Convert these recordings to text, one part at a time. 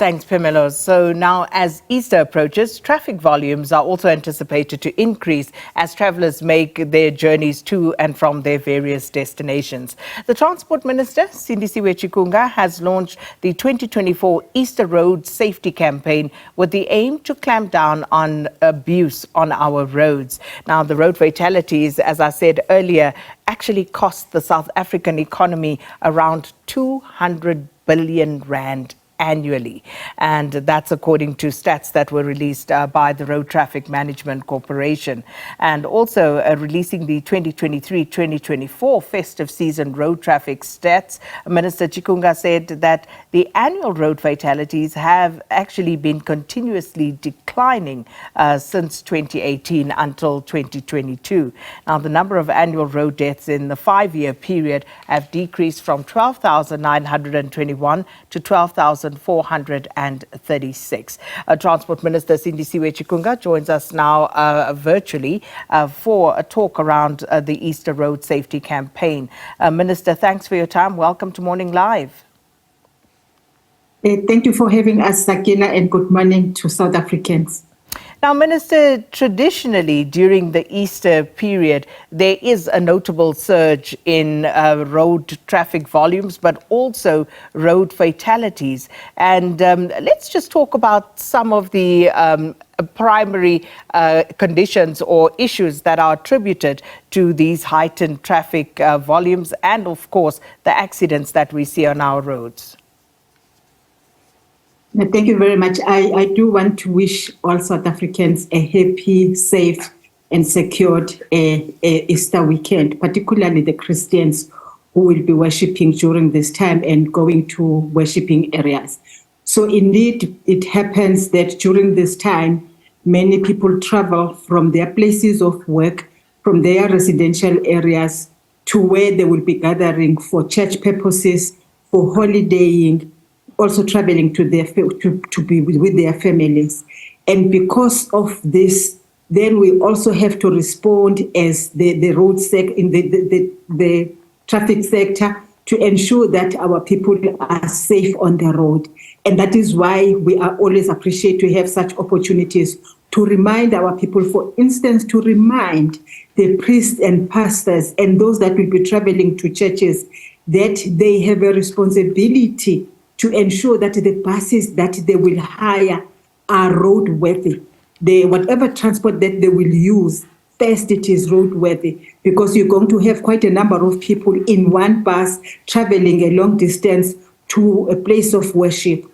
Thanks, Pamela. So now, as Easter approaches, traffic volumes are also anticipated to increase as travellers make their journeys to and from their various destinations. The Transport Minister, Sindisiwe Chikunga, has launched the 2024 Easter Road Safety Campaign with the aim to clamp down on abuse on our roads. Now, the road fatalities, as I said earlier, actually cost the South African economy around 200 billion rand annually, and that's according to stats that were released by the Road Traffic Management Corporation. And also releasing the 2023-2024 festive season road traffic stats, Minister Chikunga said that the annual road fatalities have actually been continuously declining since 2018 until 2022. Now, the number of annual road deaths in the 5-year period have decreased from 12,921 to 12,436. Transport Minister Sindisiwe Chikunga joins us now virtually for a talk around the Easter Road Safety Campaign. Minister, thanks for your time. Welcome to Morning Live. Thank you for having us, Sakina, and good morning to South Africans. Now, Minister, traditionally during the Easter period, there is a notable surge in road traffic volumes, but also road fatalities. And let's just talk about some of the primary conditions or issues that are attributed to these heightened traffic volumes and, of course, the accidents that we see on our roads. Thank you very much. I do want to wish all South Africans a happy, safe and secured Easter weekend, particularly the Christians who will be worshipping during this time and going to worshipping areas. So indeed, it happens that during this time, many people travel from their places of work, from their residential areas to where they will be gathering for church purposes, for holidaying, also traveling to be with their families. And because of this, then we also have to respond as the road in the traffic sector to ensure that our people are safe on the road. And that is why we are always appreciate to have such opportunities to remind our people, for instance, to remind the priests and pastors and those that will be traveling to churches that they have a responsibility to ensure that the buses that they will hire are roadworthy. Whatever transport that they will use, first it is roadworthy, because you're going to have quite a number of people in one bus traveling a long distance to a place of worship.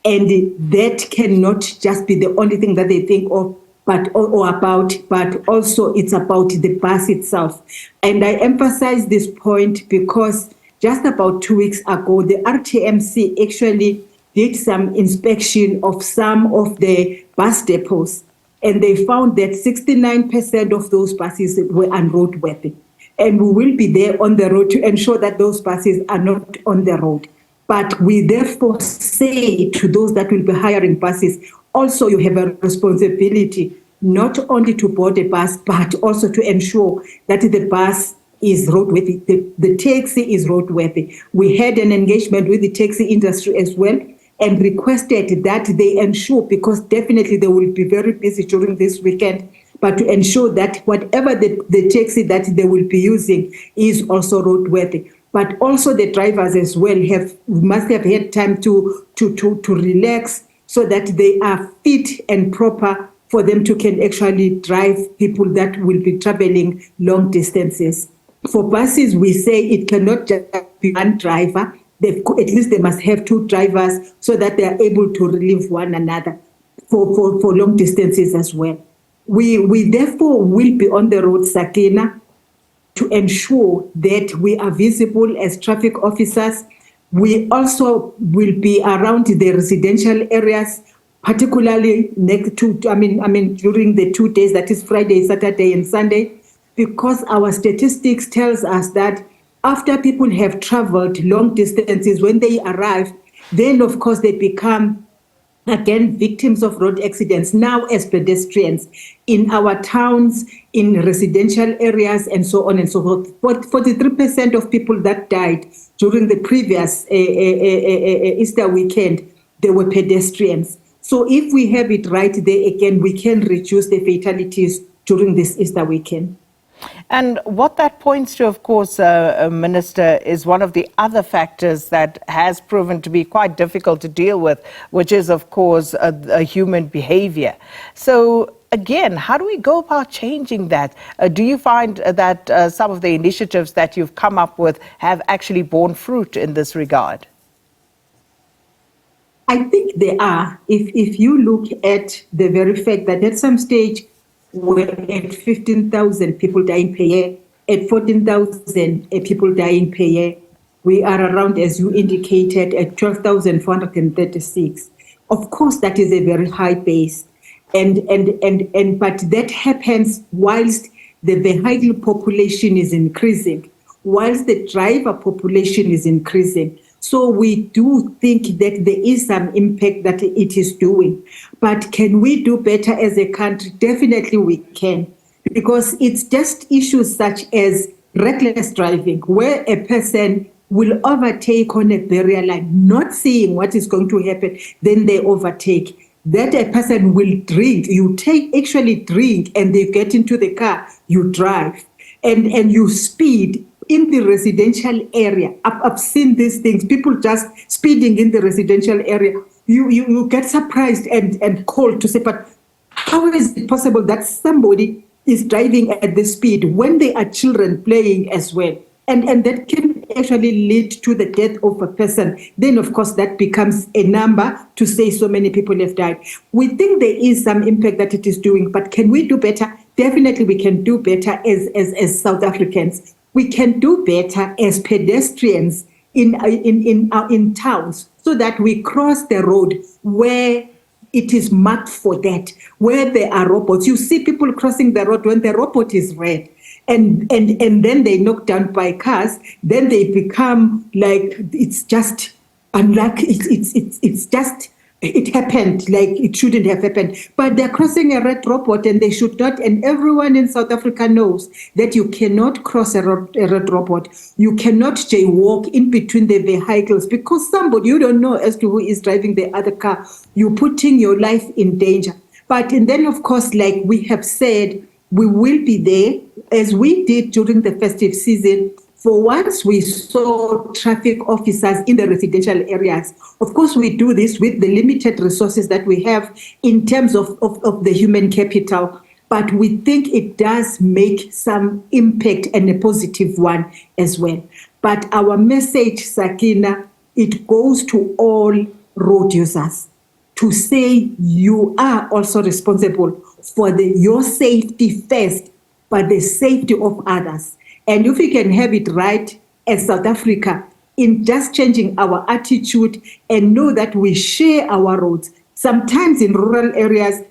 And that cannot just be the only thing that they think of, but also it's about the bus itself. And I emphasize this point because just about 2 weeks ago, the RTMC actually did some inspection of some of the bus depots, and they found that 69% of those buses were unroadworthy. And we will be there on the road to ensure that those buses are not on the road. But we therefore say to those that will be hiring buses, also you have a responsibility not only to board a bus, but also to ensure that the bus is roadworthy, the taxi is roadworthy. We had an engagement with the taxi industry as well and requested that they ensure, because definitely they will be very busy during this weekend, but to ensure that whatever the taxi that they will be using is also roadworthy. But also the drivers as well must have had time to relax so that they are fit and proper for them to can actually drive people that will be traveling long distances. For buses, we say it cannot just be one driver. At least they must have 2 drivers so that they are able to relieve one another for long distances as well. We therefore will be on the road, Sakina, to ensure that we are visible as traffic officers. We also will be around the residential areas, particularly during the 2 days, that is Friday, Saturday, and Sunday, because our statistics tells us that after people have traveled long distances, when they arrive, then of course they become again victims of road accidents now as pedestrians in our towns, in residential areas, and so on and so forth. 43% of people that died during the previous Easter weekend they were pedestrians. So if we have it right there again, we can reduce the fatalities during this Easter weekend. And what that points to, of course, Minister, is one of the other factors that has proven to be quite difficult to deal with, which is, of course, human behavior. So, again, how do we go about changing that? Do you find that some of the initiatives that you've come up with have actually borne fruit in this regard? I think they are. If you look at the very fact that at some stage we're at 15,000 people dying per year, at 14,000 people dying per year, we are around, as you indicated, at 12,436. Of course, that is a very high base, but that happens whilst the vehicle population is increasing, whilst the driver population is increasing. So we do think that there is some impact that it is doing. But can we do better as a country? Definitely we can. Because it's just issues such as reckless driving, where a person will overtake on a barrier line, not seeing what is going to happen, then they overtake. That a person will drink, actually drink, and they get into the car, you drive, and you speed in the residential area. I've seen these things, people just speeding in the residential area. You get surprised and called to say, but how is it possible that somebody is driving at this speed when there are children playing as well? And that can actually lead to the death of a person. Then, of course, that becomes a number to say so many people have died. We think there is some impact that it is doing, but can we do better? Definitely we can do better as South Africans. We can do better as pedestrians in towns, so that we cross the road where it is marked for that, where there are robots. You see people crossing the road when the robot is red, and then they knock down by cars. Then they become like it's just unlucky. It's just. It happened like it shouldn't have happened. But they're crossing a red robot and they should not. And everyone in South Africa knows that you cannot cross a red robot. You cannot jaywalk in between the vehicles because somebody, you don't know as to who is driving the other car. You're putting your life in danger. But and then, of course, like we have said, we will be there as we did during the festive season. For once we saw traffic officers in the residential areas. Of course, we do this with the limited resources that we have in terms of the human capital, but we think it does make some impact and a positive one as well. But our message, Sakina, it goes to all road users to say you are also responsible for your safety first, but the safety of others. And if we can have it right as South Africa in just changing our attitude and know that we share our roads, sometimes in rural areas,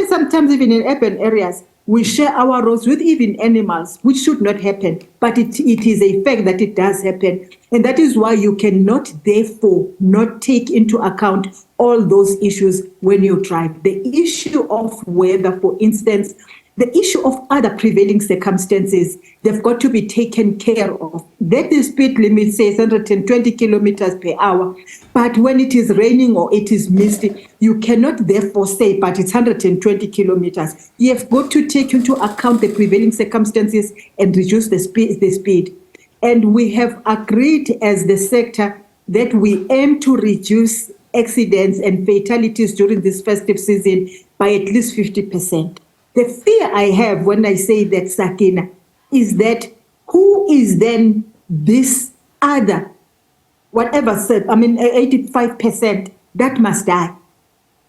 sometimes even in urban areas, we share our roads with even animals, which should not happen. But it is a fact that it does happen. And that is why you cannot, therefore, not take into account all those issues when you drive. The issue of weather, for instance, the issue of other prevailing circumstances, they've got to be taken care of. That the speed limit says 120 kilometers per hour, but when it is raining or it is misty, you cannot therefore say, but it's 120 kilometers. You have got to take into account the prevailing circumstances and reduce the speed. And we have agreed as the sector that we aim to reduce accidents and fatalities during this festive season by at least 50%. The fear I have when I say that, Sakina, is that who is then this other, whatever said, 85% that must die?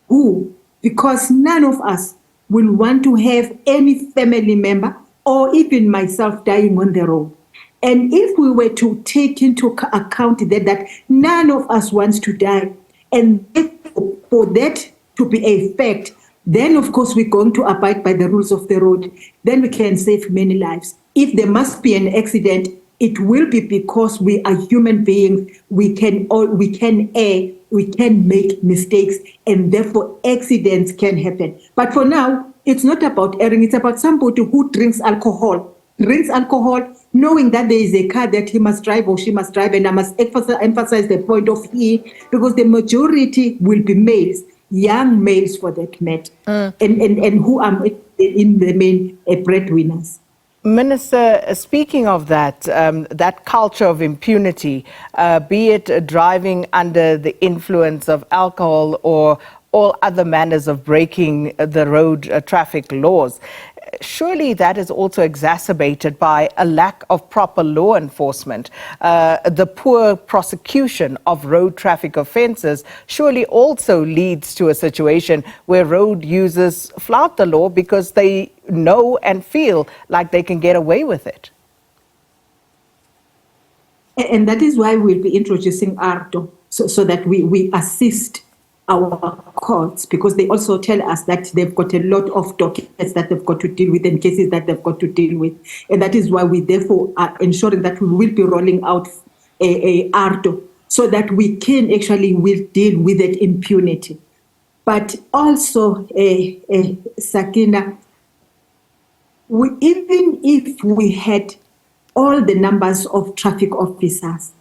Who? Because none of us will want to have any family member or even myself dying on the road. And if we were to take into account that none of us wants to die, and for that to be a fact, then, of course, we're going to abide by the rules of the road. Then we can save many lives. If there must be an accident, it will be because we are human beings. We can err, we can make mistakes, and therefore accidents can happen. But for now, it's not about erring. It's about somebody who drinks alcohol, knowing that there is a car that he must drive or she must drive. And I must emphasize the point of he, because the majority will be males, young males for that matter, and who are in the main breadwinners. Minister, speaking of that, that culture of impunity, be it driving under the influence of alcohol or all other manners of breaking the road traffic laws, surely that is also exacerbated by a lack of proper law enforcement. The poor prosecution of road traffic offences surely also leads to a situation where road users flout the law because they know and feel like they can get away with it. And that is why we'll be introducing ARDO, so that we assist our courts, because they also tell us that they've got a lot of documents that they've got to deal with and cases that they've got to deal with. And that is why we therefore are ensuring that we will be rolling out a ARDO, so that we can actually will deal with that impunity. But also, Sakina, even if we had all the numbers of traffic officers,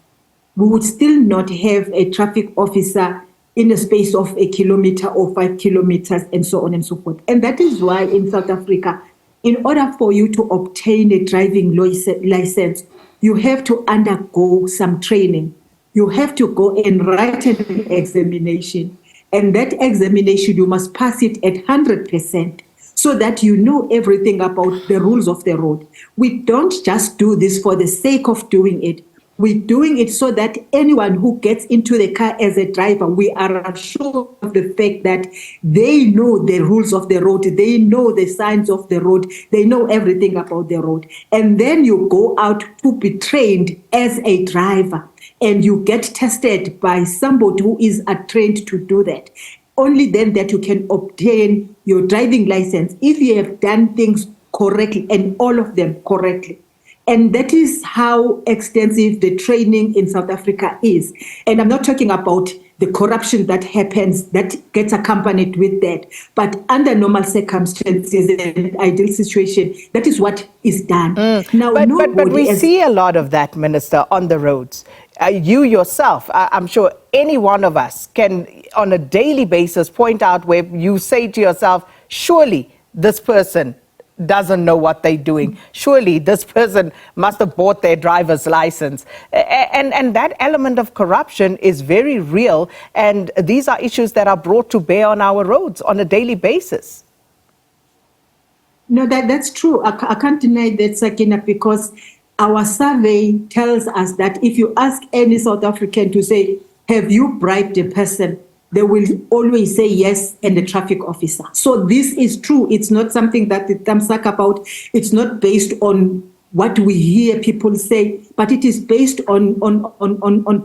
we would still not have a traffic officer in a space of 1 kilometer or 5 kilometers and so on and so forth. And that is why in South Africa, in order for you to obtain a driving license, you have to undergo some training. You have to go and write an examination. And that examination, you must pass it at 100%. So that you know everything about the rules of the road. We don't just do this for the sake of doing it. We're doing it so that anyone who gets into the car as a driver, we are assured of the fact that they know the rules of the road, they know the signs of the road, they know everything about the road. And then you go out to be trained as a driver, and you get tested by somebody who is trained to do that. Only then that you can obtain your driving license if you have done things correctly, and all of them correctly. And that is how extensive the training in South Africa is. And I'm not talking about the corruption that happens, that gets accompanied with that. But under normal circumstances and ideal situation, that is what is done. Now, but we see a lot of that, Minister, on the roads. You yourself, I'm sure any one of us can, on a daily basis, point out where you say to yourself, surely this person doesn't know what they're doing. Surely this person must have bought their driver's license. And that element of corruption is very real. And these are issues that are brought to bear on our roads on a daily basis. No, that's true. I can't deny that, Sakina, because our survey tells us that if you ask any South African to say, have you bribed a person? They will always say yes, and the traffic officer. So this is true. It's not something that the Tamsak about. It's not based on what we hear people say, but it is based on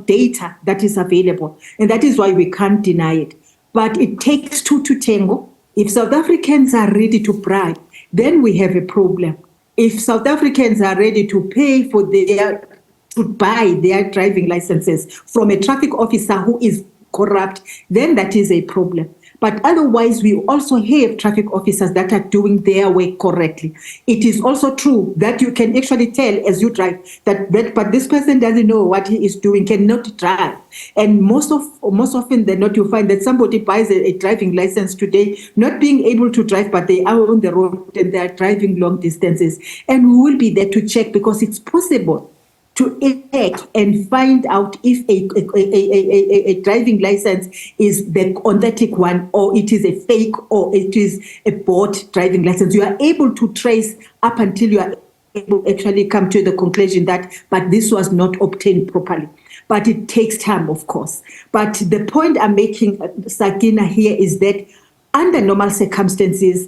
data that is available. And that is why we can't deny it. But it takes two to tango. If South Africans are ready to bribe, then we have a problem. If South Africans are ready to pay for to buy their driving licenses from a traffic officer who is corrupt, then that is a problem. But otherwise, we also have traffic officers that are doing their work correctly. It is also true that you can actually tell as you drive but this person doesn't know what he is doing, cannot drive. And most often than not, you find that somebody buys a driving license today, not being able to drive, but they are on the road and they are driving long distances. And we will be there to check, because it's possible to check and find out if a driving license is the authentic one, or it is a fake, or it is a bought driving license. You are able to trace up until you are able to actually come to the conclusion that, but this was not obtained properly. But it takes time, of course. But the point I'm making, Sakina, here is that under normal circumstances,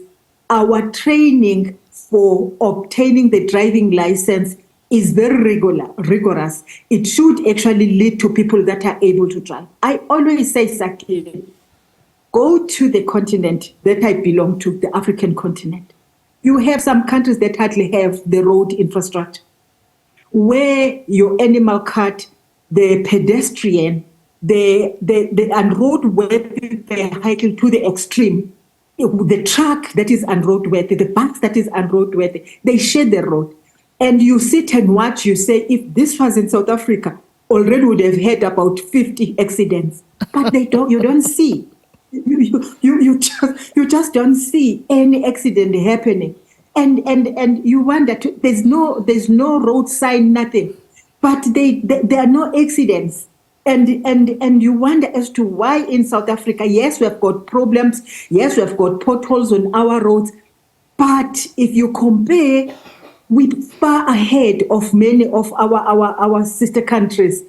our training for obtaining the driving license is very rigorous. It should actually lead to people that are able to drive. I always say, Saki, go to the continent that I belong to, the African continent. You have some countries that hardly have the road infrastructure, where your animal cart, the pedestrian, the unroadworthy vehicle to the extreme, the truck that is unroadworthy, the bus that is unroadworthy, they share the road. and you sit and watch, you say, if this was in South Africa, already would have had about 50 accidents. But you don't see. You just don't see any accident happening. And you wonder, there's no road sign, nothing. But there are no accidents. And you wonder as to why in South Africa, yes, we have got problems. Yes, we have got potholes on our roads. But if you compare, we're far ahead of many of our sister countries.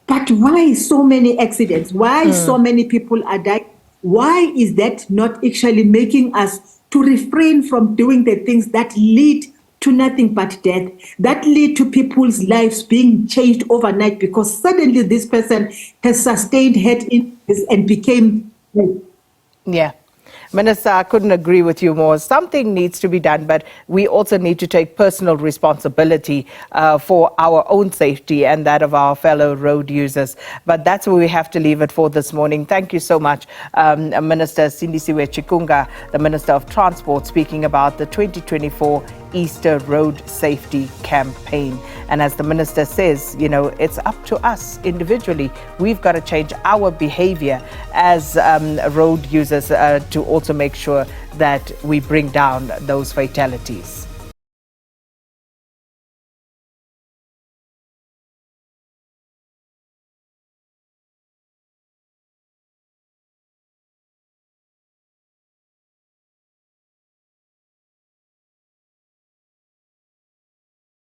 But why so many accidents? Why so many people are dying? Why is that not actually making us to refrain from doing the things that lead to nothing but death, that lead to people's lives being changed overnight because suddenly this person has sustained head injuries and became dead? Yeah. Minister, I couldn't agree with you more. Something needs to be done, but we also need to take personal responsibility for our own safety and that of our fellow road users. But that's where we have to leave it for this morning. Thank you so much, Minister Sindisiwe Chikunga, the Minister of Transport, speaking about the 2024 Easter Road Safety Campaign. And as the Minister says, you know, it's up to us individually. We've got to change our behavior as road users to also make sure that we bring down those fatalities.